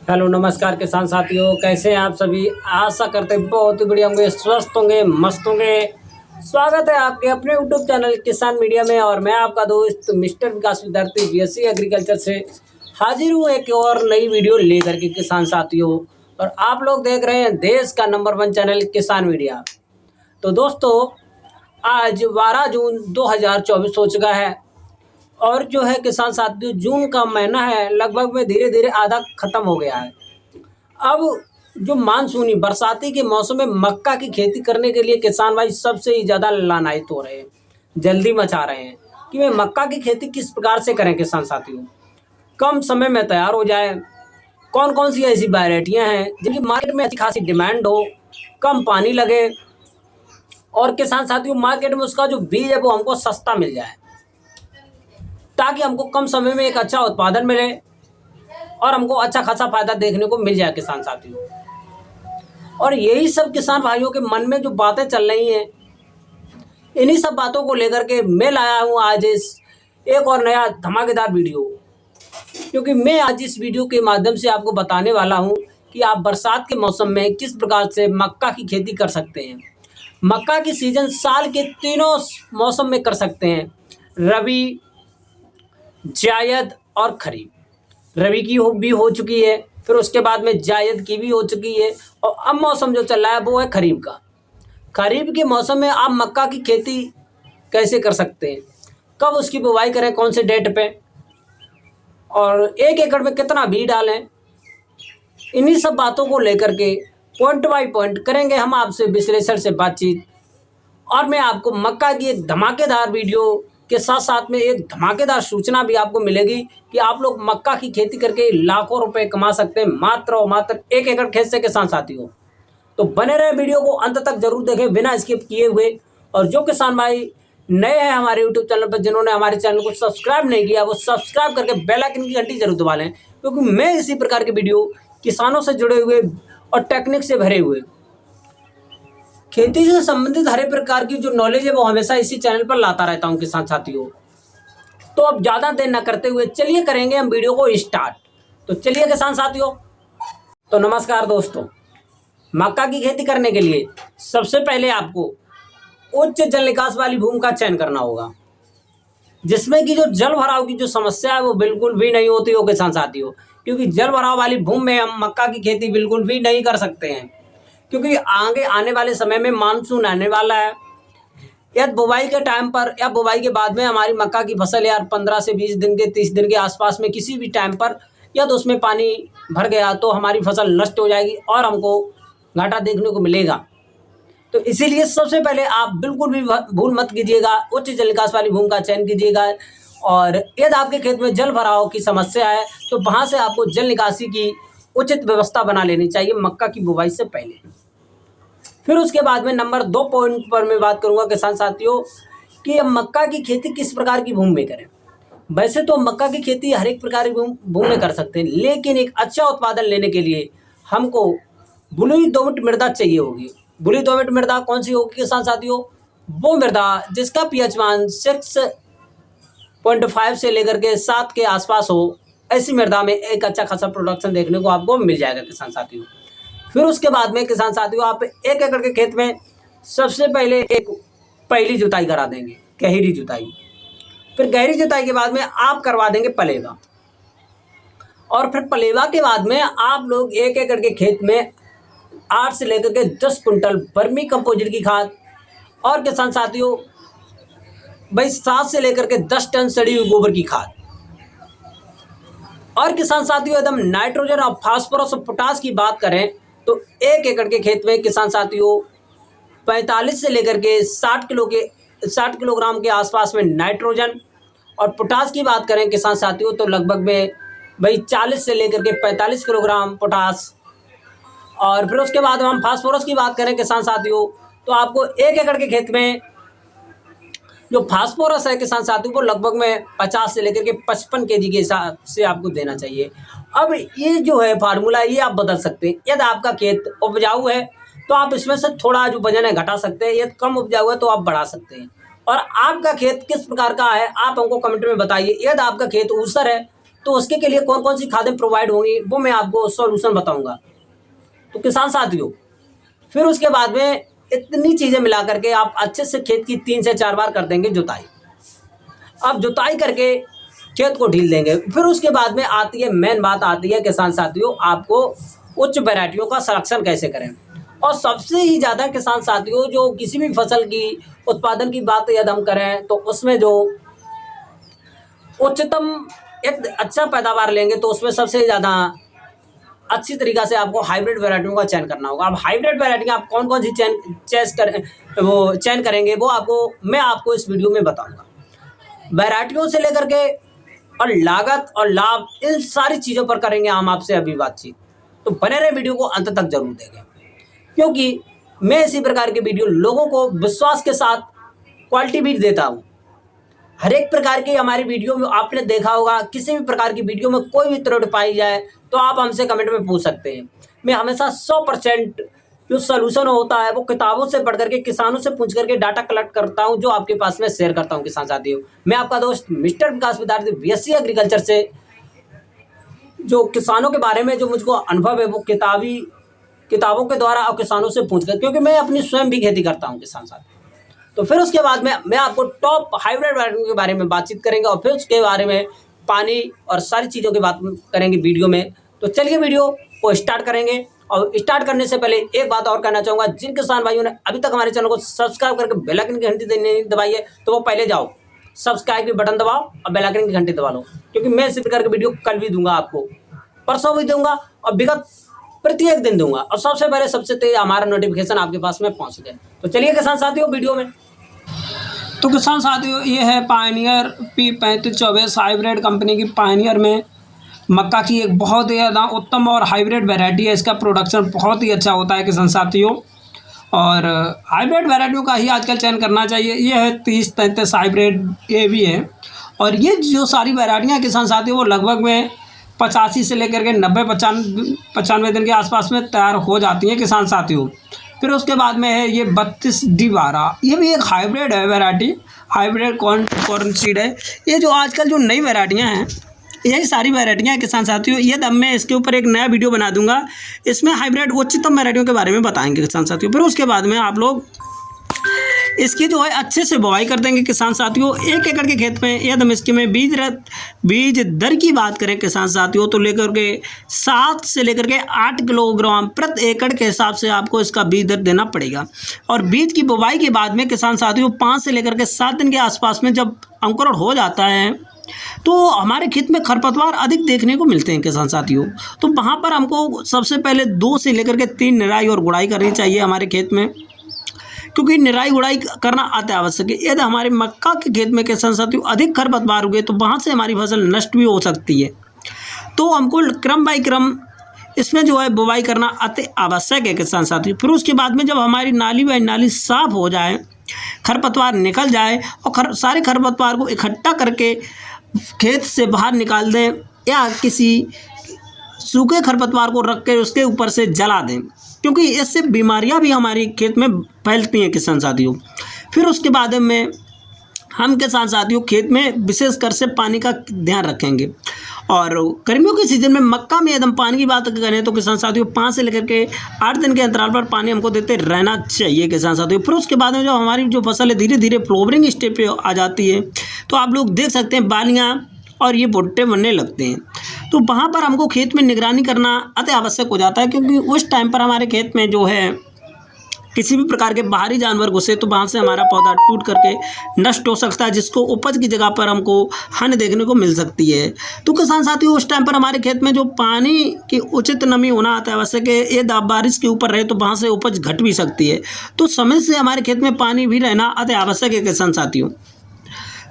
Hello नमस्कार किसान साथियों, कैसे हैं आप सभी। आशा करते हैं बहुत ही बढ़िया होंगे, स्वस्थ होंगे, मस्त होंगे। स्वागत है आपके अपने यूट्यूब चैनल किसान मीडिया में और मैं आपका दोस्त मिस्टर विकास विद्यार्थी बीएससी एग्रीकल्चर से हाजिर हूँ एक और नई वीडियो लेकर के किसान साथियों। और आप लोग देख रहे हैं देश का नंबर 1 चैनल किसान मीडिया। तो दोस्तों, आज 12 जून 2024 हो चुका है और जो है किसान साथियों, जून का महीना है लगभग में धीरे धीरे आधा खत्म हो गया है। अब जो मानसूनी बरसाती के मौसम में मक्का की खेती करने के लिए किसान भाई सबसे ही ज़्यादा लानायत हो रहे हैं, जल्दी मचा रहे हैं कि वे मक्का की खेती किस प्रकार से करें। किसान साथियों, कम समय में तैयार हो जाए, कौन कौन सी ऐसी वैरायटियां हैं जिनकी मार्केट में अच्छी खासी डिमांड हो, कम पानी लगे और किसान साथियों मार्केट में उसका जो बीज है वो हमको सस्ता मिल जाए, ताकि हमको कम समय में एक अच्छा उत्पादन मिले और हमको अच्छा खासा फायदा देखने को मिल जाए किसान साथियों। और यही सब किसान भाइयों के मन में जो बातें चल रही हैं, इन्हीं सब बातों को लेकर के मैं लाया हूँ आज इस एक और नया धमाकेदार वीडियो। क्योंकि मैं आज इस वीडियो के माध्यम से आपको बताने वाला हूँ कि आप बरसात के मौसम में किस प्रकार से मक्का की खेती कर सकते हैं। मक्का की सीजन साल के तीनों मौसम में कर सकते हैं, रबी, जायद और खरीफ। रबी की भी हो चुकी है, फिर उसके बाद में जायद की भी हो चुकी है और अब मौसम जो चल रहा है वो है खरीफ का। खरीफ के मौसम में आप मक्का की खेती कैसे कर सकते हैं, कब उसकी बुवाई करें, कौन से डेट पे, और 1 एकड़ में कितना बीज डालें, इन्हीं सब बातों को लेकर के पॉइंट बाय पॉइंट करेंगे हम आपसे विश्लेषण से बातचीत। और मैं आपको मक्का की एक धमाकेदार वीडियो के साथ साथ में एक धमाकेदार सूचना भी आपको मिलेगी कि आप लोग मक्का की खेती करके लाखों रुपए कमा सकते हैं मात्र और मात्र 1 एकड़ खेत से किसान साथियों। तो बने रहे, वीडियो को अंत तक जरूर देखें बिना स्किप किए हुए। और जो किसान भाई नए हैं हमारे यूट्यूब चैनल पर, जिन्होंने हमारे चैनल को सब्सक्राइब नहीं किया, वो सब्सक्राइब करके बेल आइकन की घंटी जरूर दबा लें, क्योंकि मैं इसी प्रकार के वीडियो किसानों से जुड़े हुए और टेक्निक से भरे हुए, खेती से संबंधित हर एक प्रकार की जो नॉलेज है वो हमेशा इसी चैनल पर लाता रहता हूं किसान साथियों। तो अब ज़्यादा देर न करते हुए चलिए करेंगे हम वीडियो को स्टार्ट। तो चलिए किसान साथियों। तो नमस्कार दोस्तों, मक्का की खेती करने के लिए सबसे पहले आपको उच्च जल निकास वाली भूमि का चयन करना होगा, जिसमें कि जो जल भराव की जो समस्या है वो बिल्कुल भी नहीं होती हो किसान साथियों। क्योंकि जल भराव वाली भूमि में हम मक्का की खेती बिल्कुल भी नहीं कर सकते हैं, क्योंकि आगे आने वाले समय में मानसून आने वाला है। यदि बुवाई के टाइम पर या बुवाई के बाद में हमारी मक्का की फसल यार 15 से 20 दिन के 30 दिन के आसपास में किसी भी टाइम पर या तो उसमें पानी भर गया तो हमारी फसल नष्ट हो जाएगी और हमको घाटा देखने को मिलेगा। तो इसीलिए सबसे पहले आप बिल्कुल भी भूल मत कीजिएगा, उच्च जल निकास वाली भूमि का चयन कीजिएगा। और यदि आपके खेत में जल भराव की समस्या है तो वहाँ से आपको जल निकासी की उचित व्यवस्था बना लेनी चाहिए मक्का की बुवाई से पहले। फिर उसके बाद में नंबर 2 पॉइंट पर मैं बात करूंगा किसान साथियों कि हम मक्का की खेती किस प्रकार की भूमि में करें। वैसे तो मक्का की खेती हर एक प्रकार की भूमि में कर सकते हैं, लेकिन एक अच्छा उत्पादन लेने के लिए हमको बलुई दोमट मृदा चाहिए होगी। बलुई दोमट मृदा कौन सी होगी किसान साथियों? वो मृदा जिसका पीएच मान 6.5 से लेकर के 7 के आसपास हो, ऐसी मृदा में एक अच्छा खासा प्रोडक्शन देखने को आपको मिल जाएगा किसान साथियों। फिर उसके बाद में किसान साथियों आप 1 एकड़ के खेत में सबसे पहले एक पहली जुताई करा देंगे, गहरी जुताई। फिर गहरी जुताई के बाद में आप करवा देंगे पलेवा, और फिर पलेवा के बाद में आप लोग 1 एकड़ के खेत में 8 से लेकर के 10 कुंटल वर्मी कंपोजिट की खाद और किसान साथियों भाई 7 से लेकर के 10 टन सड़ी हुई गोबर की खाद। और किसान साथियों एकदम नाइट्रोजन और फास्फोरस और पोटास की बात करें तो 1 एकड़ के खेत में किसान साथियों 45 से लेकर के 60 किलोग्राम के आसपास में नाइट्रोजन, और पोटास की बात करें किसान साथियों तो लगभग में भाई 40 से लेकर के 45 किलोग्राम पोटास। और फिर उसके बाद हम फास्फोरस की बात करें किसान साथियों तो आपको 1 एकड़ के खेत में जो फास्फोरस है किसान साथियों को लगभग में 50 से लेकर के 55 केजी के हिसाब से आपको देना चाहिए। अब ये जो है फार्मूला ये आप बदल सकते हैं। यदि आपका खेत उपजाऊ है तो आप इसमें से थोड़ा जो वजन है घटा सकते हैं, यदि कम उपजाऊ है तो आप बढ़ा सकते हैं। और आपका खेत किस प्रकार का है आप हमको कमेंट में बताइए। यदि आपका खेत ऊसर है तो उसके के लिए कौन कौन सी खादें प्रोवाइड होंगी वो मैं आपको सॉल्यूशन बताऊंगा। तो किसान साथियों, फिर उसके बाद में इतनी चीज़ें मिला करके आप अच्छे से खेत की 3 से 4 बार कर देंगे जुताई। अब जुताई करके खेत को ढील देंगे। फिर उसके बाद में आती है मेन बात, आती है किसान साथियों, आपको उच्च वैरायटियों का सिलेक्शन कैसे करें। और सबसे ही ज़्यादा किसान साथियों, जो किसी भी फसल की उत्पादन की बात यदि हम करें तो उसमें जो उच्चतम एक अच्छा पैदावार लेंगे तो उसमें सबसे ज़्यादा अच्छी तरीक़ा से आपको हाइब्रिड वैरायटियों का चयन करना होगा। अब हाइब्रिड वैरायटी आप कौन कौन सी चयन करेंगे वो मैं आपको इस वीडियो में बताऊंगा। वैरायटियों से लेकर के और लागत और लाभ, इन सारी चीज़ों पर करेंगे हम आपसे अभी बातचीत। तो बने रहे, वीडियो को अंत तक जरूर देखें, क्योंकि मैं इसी प्रकार के वीडियो लोगों को विश्वास के साथ क्वालिटी भी देता हूँ। हर एक प्रकार की हमारी वीडियो में आपने देखा होगा, किसी भी प्रकार की वीडियो में कोई भी त्रुटि पाई जाए तो आप हमसे कमेंट में पूछ सकते हैं। मैं हमेशा 100% जो सोल्यूशन होता है वो किताबों से पढ़ करके, किसानों से पूछ करके डाटा कलेक्ट करता हूं, जो आपके पास में शेयर करता हूं। किसान साथियों, मैं आपका दोस्त मिस्टर विकास विद्यार्थी बीएससी एग्रीकल्चर से, जो किसानों के बारे में जो मुझको अनुभव है वो किताबों के द्वारा और किसानों से पूछ कर, क्योंकि मैं अपनी स्वयं भी खेती करता हूँ किसान साथियों। तो फिर उसके बाद में मैं आपको टॉप हाइब्रिड वैरायटी के बारे में बातचीत करेंगे और फिर उसके बारे में पानी और सारी चीज़ों की बात करेंगे वीडियो में। तो चलिए वीडियो को स्टार्ट करेंगे। और स्टार्ट करने से पहले एक बात और कहना चाहूँगा, जिन किसान भाइयों ने अभी तक हमारे चैनल को सब्सक्राइब करके बेल आइकन की घंटी नहीं दबाई है तो वो पहले जाओ, सब्सक्राइब के बटन दबाओ और बेल आइकन की घंटी दबा लो, क्योंकि मैं इसी प्रकार की वीडियो कल भी दूंगा, आपको परसों भी दूंगा और विगत प्रत्येक दिन दूंगा। और सबसे पहले सबसे तेज हमारा नोटिफिकेशन आपके पास में पहुँच जाए। तो चलिए किसान साथियों वीडियो में। तो किसान साथियों, ये है पायनियर P3524 हाइब्रिड कंपनी की पायनियर में मक्का की एक बहुत ही ज़्यादा उत्तम और हाइब्रिड वैरायटी है। इसका प्रोडक्शन बहुत ही अच्छा होता है किसान साथियों, और हाइब्रिड वैरायटियों का ही आजकल चयन करना चाहिए। ये है 3033 हाइब्रिड, ये भी है। और ये जो सारी वैरायटियाँ किसान साथियों वो लगभग में 85 से लेकर के 90-95 दिन के आसपास में तैयार हो जाती हैं किसान साथियों। फिर उसके बाद में है ये 32D12, ये भी एक हाइब्रिड है वैरायटी, हाइब्रिड कॉर्न सीड है। ये जो आजकल जो नई वैरायटियाँ हैं, यही सारी वैरायटियाँ हैं किसान साथियों। ये अब मैं इसके ऊपर एक नया वीडियो बना दूंगा, इसमें हाइब्रिड उच्चतम वैरायटियों के बारे में बताएंगे किसान साथियों। फिर उसके बाद में आप लोग इसकी जो है अच्छे से बुआई कर देंगे किसान साथियों। 1 एकड़ के खेत में यदि इसके में बीज दर की बात करें किसान साथियों, तो लेकर के 7 से लेकर के 8 किलोग्राम प्रति एकड़ के हिसाब से आपको इसका बीज दर देना पड़ेगा। और बीज की बुआई के बाद में किसान साथियों 5 से लेकर के 7 दिन के आसपास में जब अंकुरण हो जाता है तो हमारे खेत में खरपतवार अधिक देखने को मिलते हैं किसान साथियों। तो वहाँ पर हमको सबसे पहले 2 से लेकर के 3 निराई और गुड़ाई करनी चाहिए हमारे खेत में, क्योंकि निराई गुड़ाई करना अति आवश्यक है। यदि हमारे मक्का के खेत में किसान साथियों अधिक खरपतवार हुए तो वहाँ से हमारी फसल नष्ट भी हो सकती है। तो हमको क्रम बाई क्रम इसमें जो है बुवाई करना अति आवश्यक है किसान साथियों। फिर उसके बाद में जब हमारी नाली बाई नाली साफ हो जाए, खरपतवार निकल जाए और सारे खरपतवार को इकट्ठा करके खेत से बाहर निकाल दें, या किसी सूखे खरपतवार को रख कर उसके ऊपर से जला दें, क्योंकि इससे बीमारियां भी हमारी खेत में फैलती हैं किसान साथियों। फिर उसके बाद में हम किसान साथियों खेत में विशेषकर से पानी का ध्यान रखेंगे। और गर्मियों के सीज़न में मक्का में एकदम पानी की बात करें तो किसान साथियों 5 से लेकर के 8 दिन के अंतराल पर पानी हमको देते रहना चाहिए किसान साथियों। फिर उसके बाद में जो हमारी जो फसल है धीरे धीरे फ्लावरिंग स्टेज पे आ जाती है, तो आप लोग देख सकते हैं बालियाँ और ये भुट्टे बनने लगते हैं। तो वहाँ पर हमको खेत में निगरानी करना अति आवश्यक हो जाता है, क्योंकि उस टाइम पर हमारे खेत में जो है किसी भी प्रकार के बाहरी जानवर घुसे तो वहाँ से हमारा पौधा टूट करके नष्ट हो सकता है, जिसको उपज की जगह पर हमको हानि देखने को मिल सकती है। तो किसान साथियों उस टाइम पर हमारे खेत में जो पानी की उचित नमी होना आता है आवश्यक है। ये बारिश के ऊपर रहे तो वहाँ से उपज घट भी सकती है, तो समय से हमारे खेत में पानी भी रहना अति आवश्यक है किसान साथियों।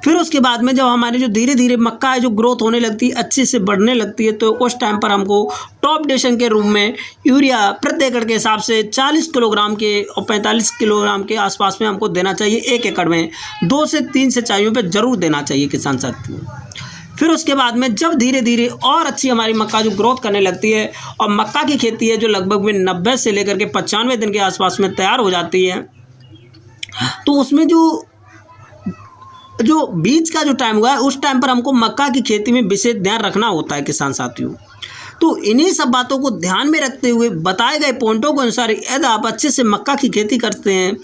फिर उसके बाद में जब हमारी जो धीरे धीरे मक्का है जो ग्रोथ होने लगती है, अच्छे से बढ़ने लगती है, तो उस टाइम पर हमको टॉप डेशन के रूप में यूरिया प्रति एकड़ के हिसाब से 40 किलोग्राम के और 45 किलोग्राम के आसपास में हमको देना चाहिए। 1 एकड़ में 2 से 3 सिंचाइयों पे जरूर देना चाहिए किसान साथियों। फिर उसके बाद में जब धीरे धीरे और अच्छी हमारी मक्का जो ग्रोथ करने लगती है और मक्का की खेती है जो लगभग में 90 से लेकर के 95 दिन के आसपास में तैयार हो जाती है, तो उसमें जो जो बीज का जो टाइम हुआ है उस टाइम पर हमको मक्का की खेती में विशेष ध्यान रखना होता है किसान साथियों। तो इन्हीं सब बातों को ध्यान में रखते हुए बताए गए पॉइंटों के अनुसार यदि आप अच्छे से मक्का की खेती करते हैं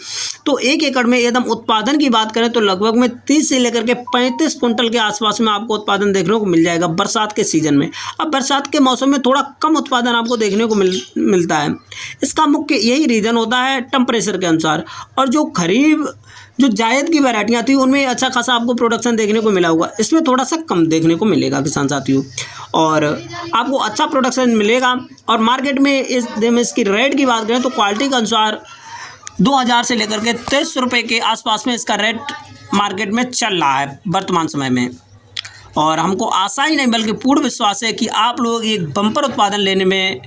तो 1 एकड़ में यदि हम उत्पादन की बात करें तो लगभग में 30 से लेकर के 35 कुंटल के आसपास में आपको उत्पादन देखने को मिल जाएगा बरसात के सीजन में। अब बरसात के मौसम में थोड़ा कम उत्पादन आपको देखने को मिलता है। इसका मुख्य यही रीज़न होता है टेम्परेचर के अनुसार। और जो खरीफ जो जायद की वैरायटियाँ थी उनमें अच्छा खासा आपको प्रोडक्शन देखने को मिला होगा, इसमें थोड़ा सा कम देखने को मिलेगा किसान साथियों। और आपको अच्छा प्रोडक्शन मिलेगा। और मार्केट में इसकी रेट की बात करें तो क्वालिटी के अनुसार 2000 से लेकर के 2300 रुपये के आसपास में इसका रेट मार्केट में चल रहा है वर्तमान समय में। और हमको आशा ही नहीं बल्कि पूर्ण विश्वास है कि आप लोग एक बम्पर उत्पादन लेने में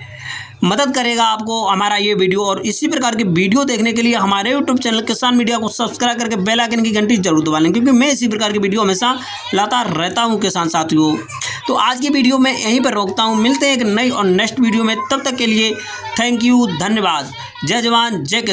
मदद करेगा आपको हमारा ये वीडियो। और इसी प्रकार की वीडियो देखने के लिए हमारे यूट्यूब चैनल किसान मीडिया को सब्सक्राइब करके बेल आइकन की घंटी जरूर दबा लें, क्योंकि मैं इसी प्रकार की वीडियो हमेशा लाता रहता हूँ किसान साथियों। तो आज की वीडियो मैं यहीं पर रोकता हूँ, मिलते हैं एक नई और नेक्स्ट वीडियो में। तब तक के लिए थैंक यू, धन्यवाद। जय जवान जय किसान।